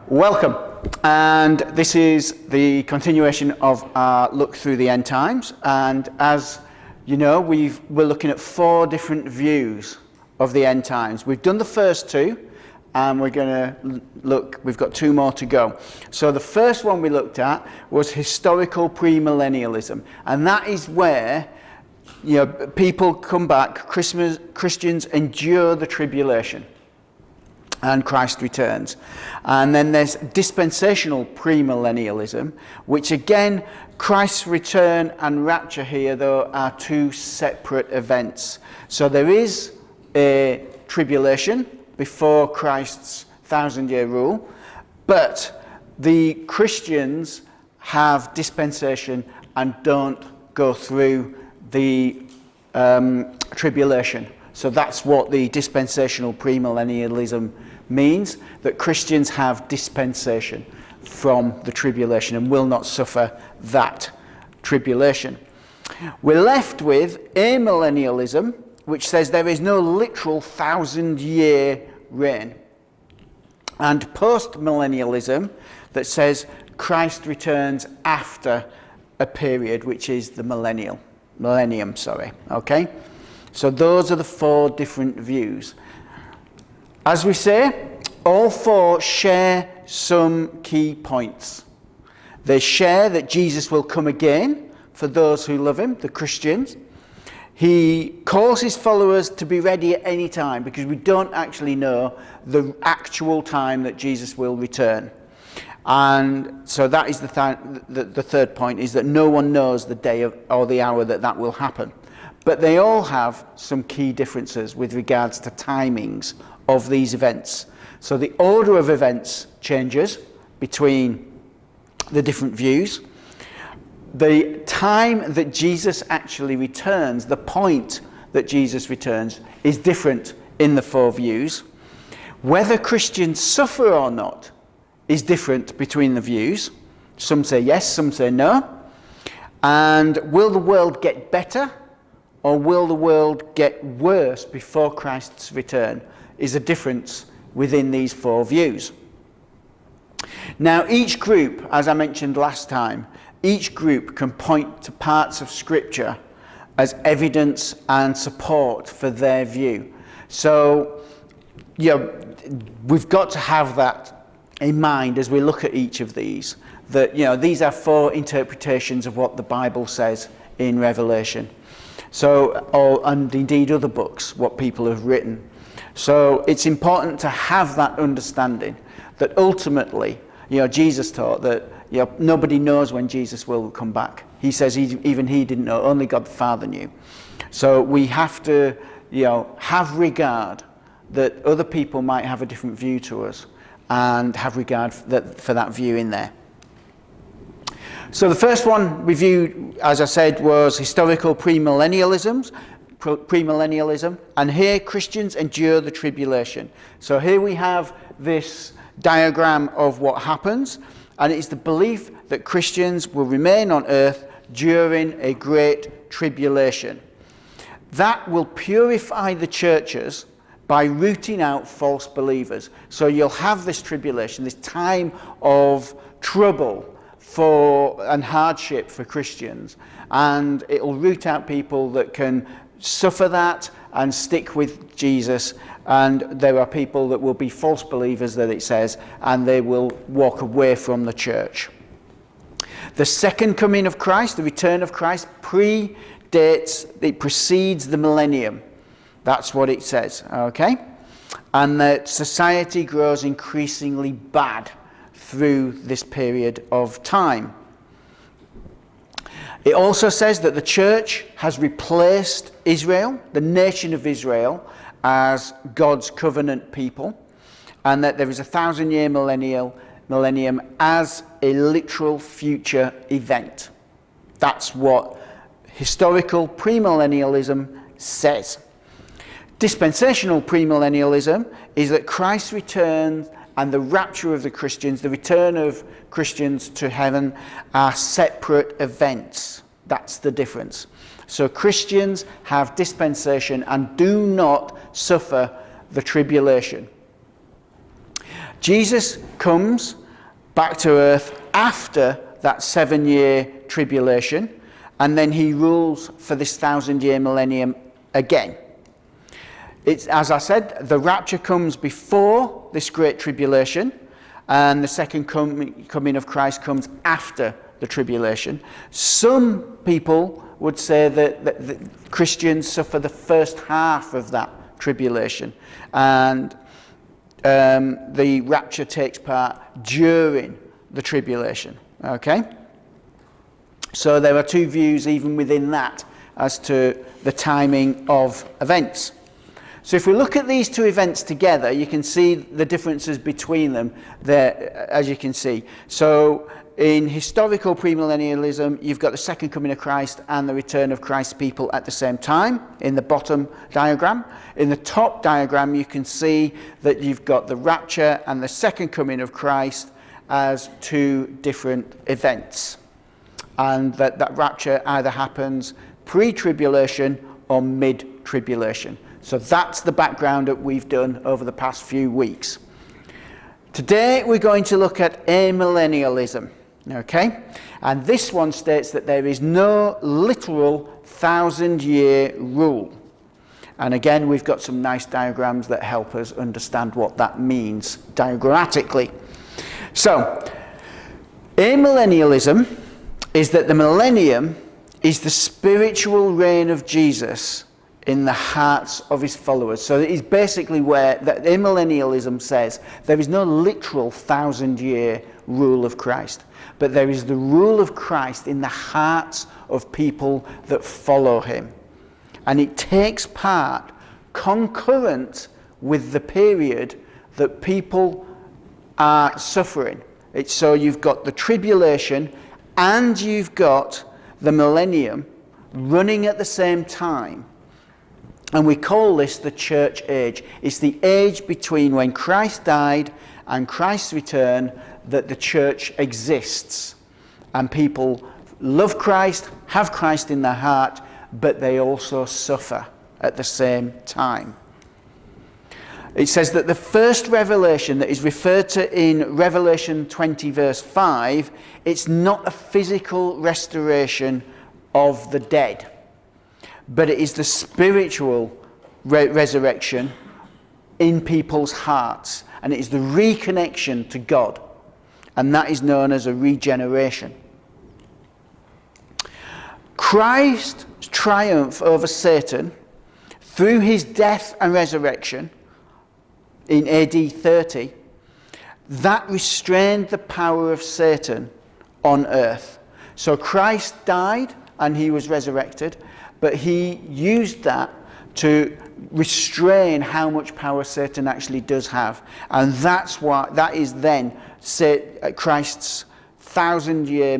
Welcome, and this is the continuation of our look through the end times, and as you know, we're looking at 4 different views of the end times. We've done the first 2, and we've got 2 more to go. So the first one we looked at was historical premillennialism, and that is where people come back, Christians endure the tribulation and Christ returns. And then there's dispensational premillennialism, which again, Christ's return and rapture here, though, are 2 separate events. So there is a tribulation before Christ's 1,000-year rule, but the Christians have dispensation and don't go through the tribulation. So that's what the dispensational premillennialism means, that Christians have dispensation from the tribulation and will not suffer that tribulation. We're left with amillennialism, which says there is no literal 1,000-year reign, and postmillennialism that says Christ returns after a period, which is the millennium. Okay? So those are the 4 different views. As we say, all 4 share some key points. They share that Jesus will come again for those who love him, the Christians. He calls his followers to be ready at any time, because we don't actually know the actual time that Jesus will return. And so that is the third point, is that no one knows the day or the hour that will happen. But they all have some key differences with regards to timings of these events. So the order of events changes between the different views. The time that Jesus actually returns, the point that Jesus returns, is different in the 4 views. Whether Christians suffer or not is different between the views. Some say yes, some say no. And will the world get better, or will the world get worse before Christ's return, is a difference within these 4 views. Now, each group, as I mentioned last time, each group can point to parts of Scripture as evidence and support for their view. So, we've got to have that in mind as we look at each of these, that these are 4 interpretations of what the Bible says in Revelation. And indeed other books, what people have written. So it's important to have that understanding that ultimately, Jesus taught that nobody knows when Jesus will come back. He says even he didn't know, only God the Father knew. So we have to have regard that other people might have a different view to us, and have regard for that view in there. So the first one we viewed, as I said, was historical premillennialism, and here Christians endure the tribulation. So here we have this diagram of what happens, and it is the belief that Christians will remain on earth during a great tribulation. That will purify the churches by rooting out false believers. So you'll have this tribulation, this time of trouble and hardship for Christians, and it will root out people that can suffer that and stick with Jesus, and there are people that will be false believers, that it says, and they will walk away from the church. The second coming of Christ, the return of Christ, precedes the millennium. That's what it says, okay? And that society grows increasingly bad through this period of time. It also says that the church has replaced Israel, the nation of Israel, as God's covenant people, and that there is a 1,000-year millennium as a literal future event. That's what historical premillennialism says. Dispensational premillennialism is that Christ returns and the rapture of the Christians, the return of Christians to heaven, are separate events. That's the difference. So Christians have dispensation and do not suffer the tribulation. Jesus comes back to earth after that 7-year tribulation, and then he rules for this 1,000-year millennium again. It's, as I said, the rapture comes before this great tribulation, and the second coming of Christ comes after the tribulation. Some people would say that Christians suffer the first half of that tribulation, and the rapture takes part during the tribulation. Okay? So there are two views even within that as to the timing of events. So if we look at these two events together, you can see the differences between them there, as you can see. So in historical premillennialism, you've got the second coming of Christ and the return of Christ's people at the same time in the bottom diagram. In the top diagram, you can see that you've got the rapture and the second coming of Christ as two different events. And that rapture either happens pre-tribulation or mid-tribulation. So that's the background that we've done over the past few weeks. Today we're going to look at amillennialism, okay? And this one states that there is no literal 1,000-year rule. And again, we've got some nice diagrams that help us understand what that means diagrammatically. So, amillennialism is that the millennium is the spiritual reign of Jesus in the hearts of his followers. So it is basically where that amillennialism says there is no literal 1,000-year rule of Christ, but there is the rule of Christ in the hearts of people that follow him. And it takes part concurrent with the period that people are suffering. So you've got the tribulation and you've got the millennium running at the same time. And we call this the church age. It's the age between when Christ died and Christ's return that the church exists. And people love Christ, have Christ in their heart, but they also suffer at the same time. It says that the first revelation that is referred to in Revelation 20 verse 5, it's not a physical restoration of the dead, but it is the spiritual resurrection in people's hearts, and it is the reconnection to God, and that is known as a regeneration. Christ's triumph over Satan through his death and resurrection in AD 30, that restrained the power of Satan on earth. So Christ died and he was resurrected, but he used that to restrain how much power Satan actually does have. And that's why that is then Christ's 1,000-year,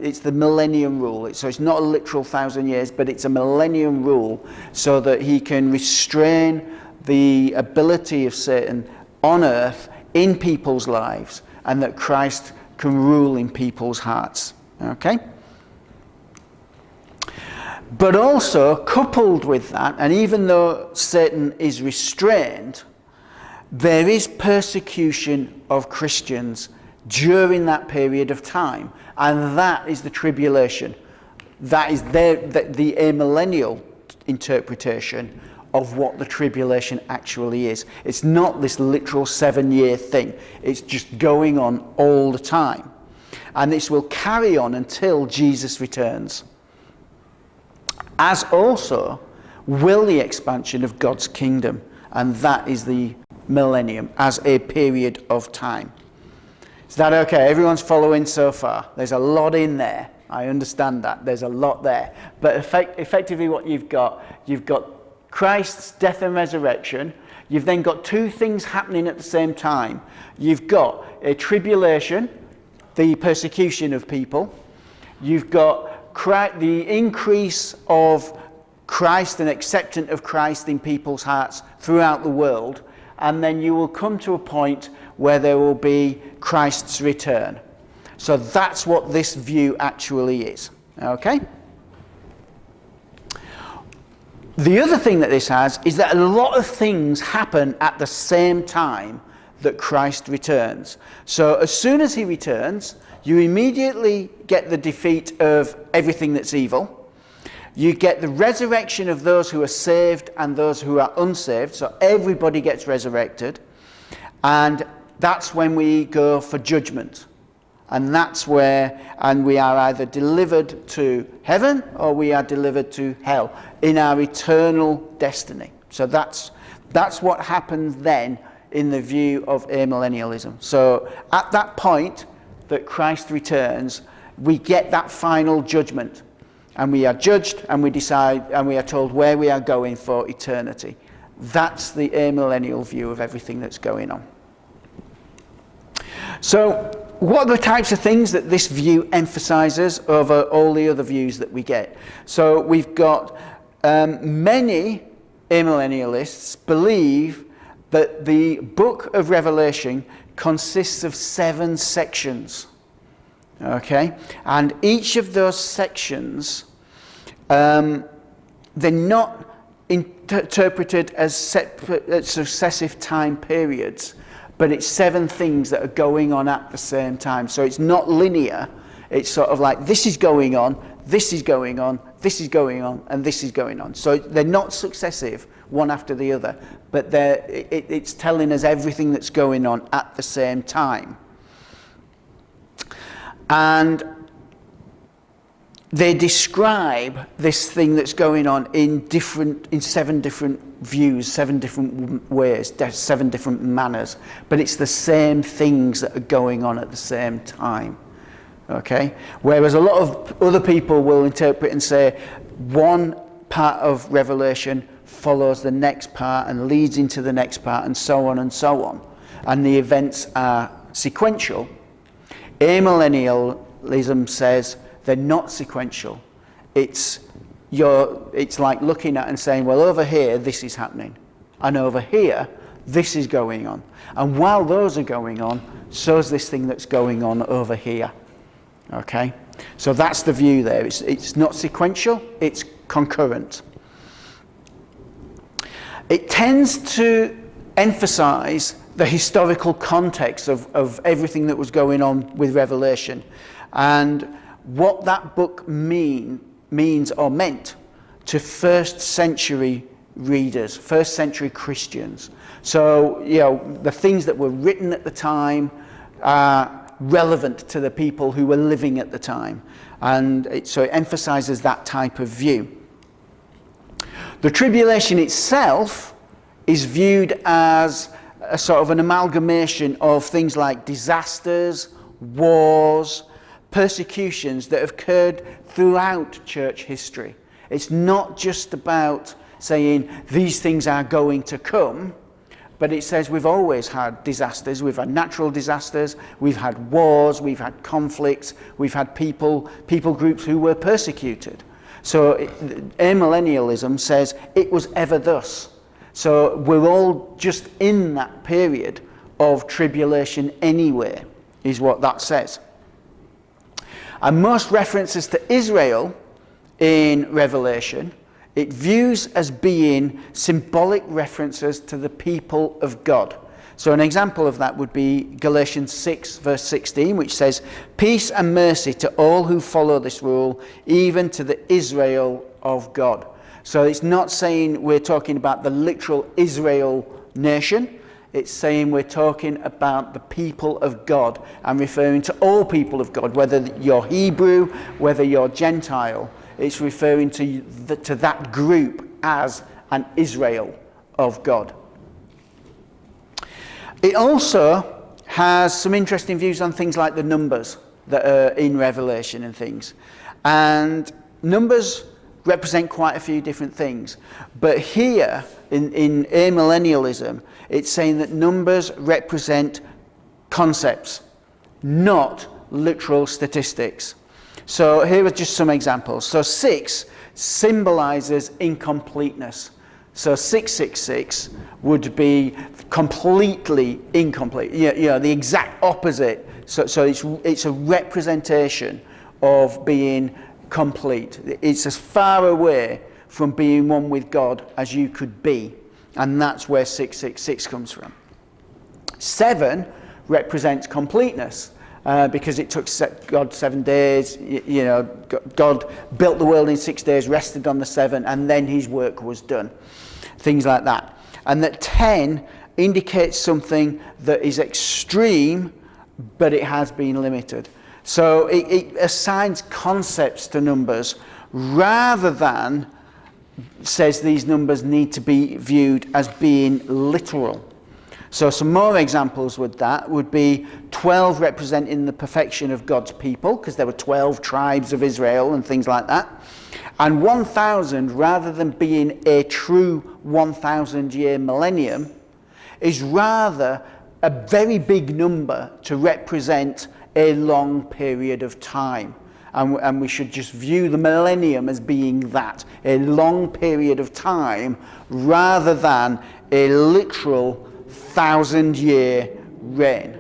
it's the millennium rule. So it's not a literal 1,000 years, but it's a millennium rule so that he can restrain the ability of Satan on earth in people's lives, and that Christ can rule in people's hearts. Okay? But also, coupled with that, and even though Satan is restrained, there is persecution of Christians during that period of time, and that is the tribulation. That is the amillennial interpretation of what the tribulation actually is. It's not this literal 7-year thing. It's just going on all the time. And this will carry on until Jesus returns. As also will the expansion of God's kingdom. And that is the millennium as a period of time. Is that okay? Everyone's following so far? There's a lot in there. I understand that. There's a lot there. But effectively what you've got Christ's death and resurrection. You've then got two things happening at the same time. You've got a tribulation, the persecution of people. You've got the increase of Christ and acceptance of Christ in people's hearts throughout the world. And then you will come to a point where there will be Christ's return. So that's what this view actually is. Okay? The other thing that this has is that a lot of things happen at the same time that Christ returns. So as soon as he returns, you immediately get the defeat of everything that's evil. You get the resurrection of those who are saved and those who are unsaved. So everybody gets resurrected. And that's when we go for judgment. And that's where, and we are either delivered to heaven or we are delivered to hell in our eternal destiny. So that's what happens then in the view of amillennialism. So at that point that Christ returns, we get that final judgment. And we are judged and we decide and we are told where we are going for eternity. That's the amillennial view of everything that's going on. So what are the types of things that this view emphasizes over all the other views that we get? So we've got many amillennialists believe that the book of Revelation consists of 7 sections. Okay? And each of those sections, they're not interpreted as separate, successive time periods, but it's 7 things that are going on at the same time. So it's not linear. It's sort of like this is going on, this is going on, this is going on, and this is going on. So they're not successive, one after the other, but it's telling us everything that's going on at the same time. And they describe this thing that's going on in 7 different views, 7 different ways, 7 different manners, but it's the same things that are going on at the same time. Okay? Whereas a lot of other people will interpret and say one part of Revelation follows the next part and leads into the next part and so on and so on. And the events are sequential. Amillennialism says they're not sequential. It's like looking at and saying, well, over here, this is happening. And over here, this is going on. And while those are going on, so is this thing that's going on over here. Okay? So that's the view there. It's not sequential, it's concurrent. It tends to emphasize the historical context of everything that was going on with Revelation and what that book means or meant to first century readers, first century Christians. So, the things that were written at the time are relevant to the people who were living at the time. And so it emphasizes that type of view. The tribulation itself is viewed as a sort of an amalgamation of things like disasters, wars, persecutions that have occurred throughout church history. It's not just about saying these things are going to come, but it says we've always had disasters. We've had natural disasters, we've had wars, we've had conflicts, we've had people groups who were persecuted. So amillennialism says it was ever thus. So we're all just in that period of tribulation anyway, is what that says. And most references to Israel in Revelation, it views as being symbolic references to the people of God. So an example of that would be Galatians 6 verse 16, which says, "Peace and mercy to all who follow this rule, even to the Israel of God." So it's not saying we're talking about the literal Israel nation. It's saying we're talking about the people of God and referring to all people of God, whether you're Hebrew, whether you're Gentile. It's referring to that group as an Israel of God. It also has some interesting views on things like the numbers that are in Revelation and things. And numbers represent quite a few different things. But here, in amillennialism, it's saying that numbers represent concepts, not literal statistics. So here are just some examples. So 6 symbolizes incompleteness. So 666 would be completely incomplete, the exact opposite. So it's a representation of being complete. It's as far away from being one with God as you could be. And that's where 666 comes from. 7 represents completeness. Because it took God 7 days, God built the world in 6 days, rested on the 7, and then his work was done. Things like that. And that 10 indicates something that is extreme, but it has been limited. So it assigns concepts to numbers rather than says these numbers need to be viewed as being literal. So some more examples with that would be 12 representing the perfection of God's people, because there were 12 tribes of Israel and things like that. And 1,000, rather than being a true 1,000-year millennium, is rather a very big number to represent a long period of time. And we should just view the millennium as being that, a long period of time, rather than a literal 1,000-year reign.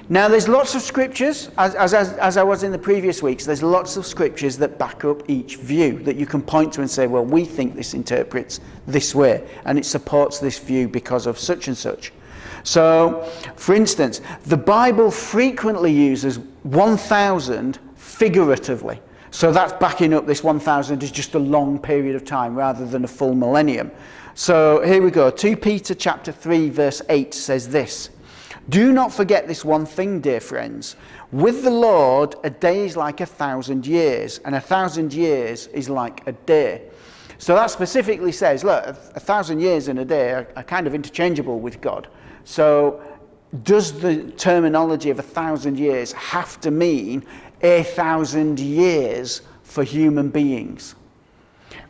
Now there's lots of scriptures, as I was in the previous weeks, there's lots of scriptures that back up each view that you can point to and say, well, we think this interprets this way, and it supports this view because of such and such. So, for instance, the Bible frequently uses 1,000 figuratively. So that's backing up this 1,000 as just a long period of time rather than a full millennium. So here we go. 2 Peter chapter 3 verse 8 says this: "Do not forget this one thing, dear friends. With the Lord, a day is like 1,000 years, and 1,000 years is like a day." So that specifically says, look, 1,000 years and a day are kind of interchangeable with God. So does the terminology of 1,000 years have to mean 1,000 years for human beings?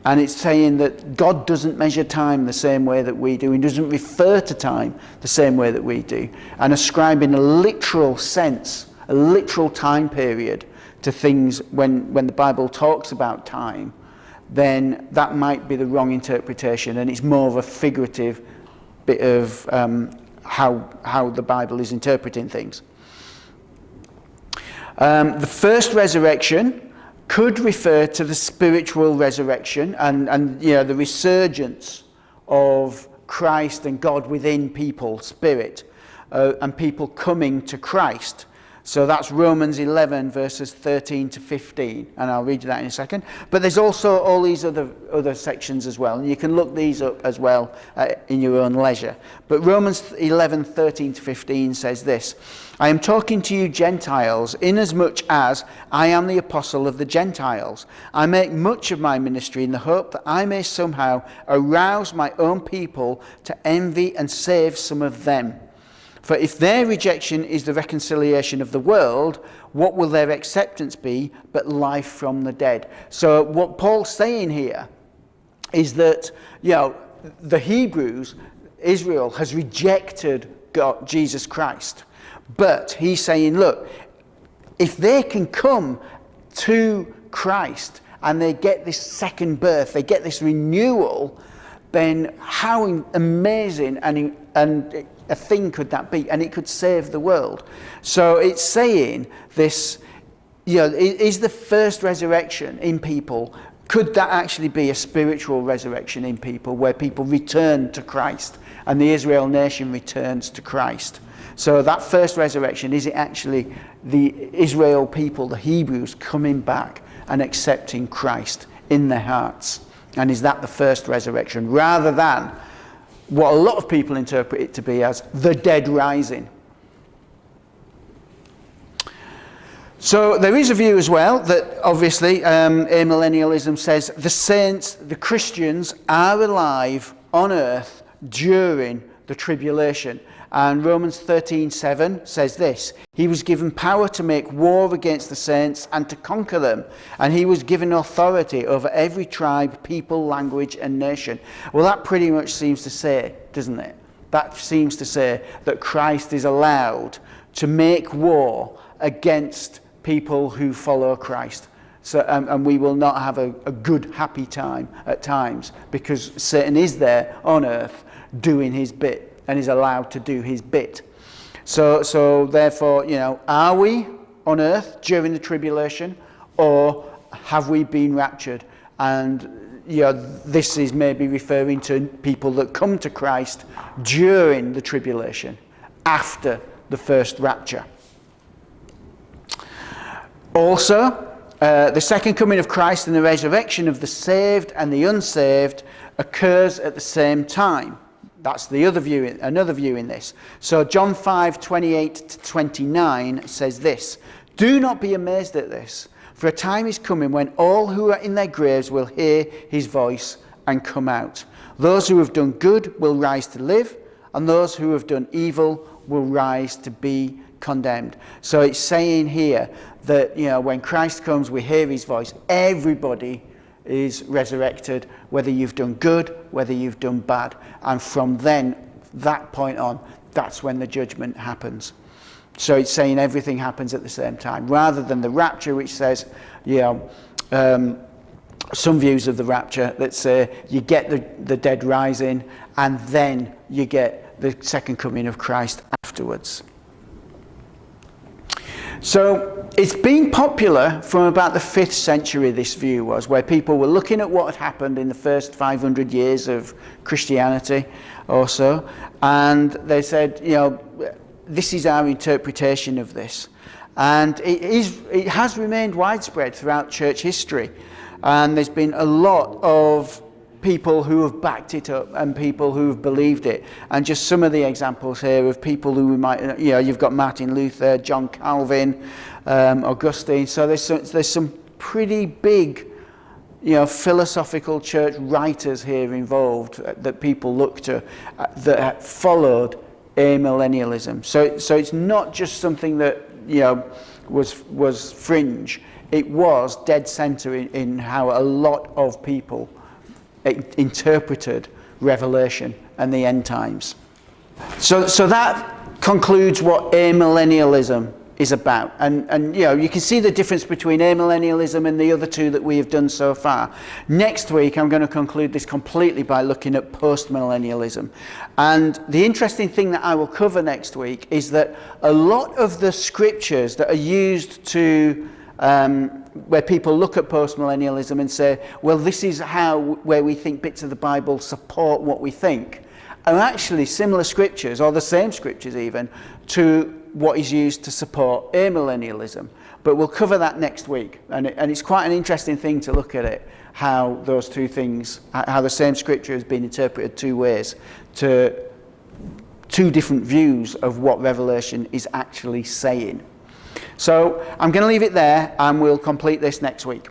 And it's saying that God doesn't measure time the same way that we do. He doesn't refer to time the same way that we do. And ascribing a literal sense, a literal time period to things when the Bible talks about time, then that might be the wrong interpretation. And it's more of a figurative bit of how the Bible is interpreting things. The first resurrection could refer to the spiritual resurrection and the resurgence of Christ and God within people, spirit, and people coming to Christ. So that's Romans 11 verses 13 to 15, and I'll read you that in a second. But there's also all these other sections as well, and you can look these up as well in your own leisure. But Romans 11, 13 to 15 says this: "I am talking to you Gentiles, inasmuch as I am the apostle of the Gentiles. I make much of my ministry in the hope that I may somehow arouse my own people to envy and save some of them. For if their rejection is the reconciliation of the world, what will their acceptance be but life from the dead?" So what Paul's saying here is that, the Hebrews, Israel, has rejected God, Jesus Christ. But he's saying, look, if they can come to Christ and they get this second birth, they get this renewal, then how amazing and a thing could that be? And it could save the world. So it's saying this, is the first resurrection in people, could that actually be a spiritual resurrection in people where people return to Christ and the Israel nation returns to Christ? So that first resurrection, is it actually the Israel people, the Hebrews, coming back and accepting Christ in their hearts? And is that the first resurrection, rather than what a lot of people interpret it to be as the dead rising? So there is a view as well that obviously Amillennialism says the saints, the Christians, are alive on earth during the tribulation. And Romans 13:7 says this: "He was given power to make war against the saints and to conquer them. And he was given authority over every tribe, people, language and nation." Well, that pretty much seems to say, doesn't it? That seems to say that Christ is allowed to make war against people who follow Christ. So, and we will not have a good, happy time at times, because Satan is there on earth doing his bit and is allowed to do his bit. So therefore, are we on earth during the tribulation, or have we been raptured And this is maybe referring to people that come to Christ during the tribulation, after the first rapture. Also, the second coming of Christ and the resurrection of the saved and the unsaved occurs at the same time. That's the other view, another view in this. So John 5:28-29 says this: "Do not be amazed at this, for a time is coming when all who are in their graves will hear his voice and come out. Those who have done good will rise to live, and those who have done evil will rise to be condemned." So it's saying here that, when Christ comes, we hear his voice. Everybody is resurrected, whether you've done good, whether you've done bad. And from then, that point on, that's when the judgment happens. So it's saying everything happens at the same time, rather than the rapture, which says, some views of the rapture that say you get the dead rising, and then you get the second coming of Christ afterwards. So it's been popular from about the 5th century, this view was, where people were looking at what had happened in the first 500 years of Christianity or so, and they said, this is our interpretation of this. And it has remained widespread throughout church history, and there's been a lot of people who have backed it up and people who have believed it. And just some of the examples here of people who might, you've got Martin Luther, John Calvin, Augustine. So there's some pretty big, philosophical church writers here involved that people look to that followed amillennialism. So it's not just something that was fringe. It was dead center in how a lot of people interpreted Revelation and the end times. So that concludes what amillennialism is about. And you can see the difference between amillennialism and the other two that we have done so far. Next week, I'm going to conclude this completely by looking at postmillennialism. And the interesting thing that I will cover next week is that a lot of the scriptures that are used to where people look at postmillennialism and say, well, this is where we think bits of the Bible support what we think, are actually similar scriptures, or the same scriptures even, to what is used to support amillennialism. But we'll cover that next week, and it's quite an interesting thing to look at it, how those two things, how the same scripture has been interpreted two ways, to two different views of what Revelation is actually saying. So I'm going to leave it there, and we'll complete this next week.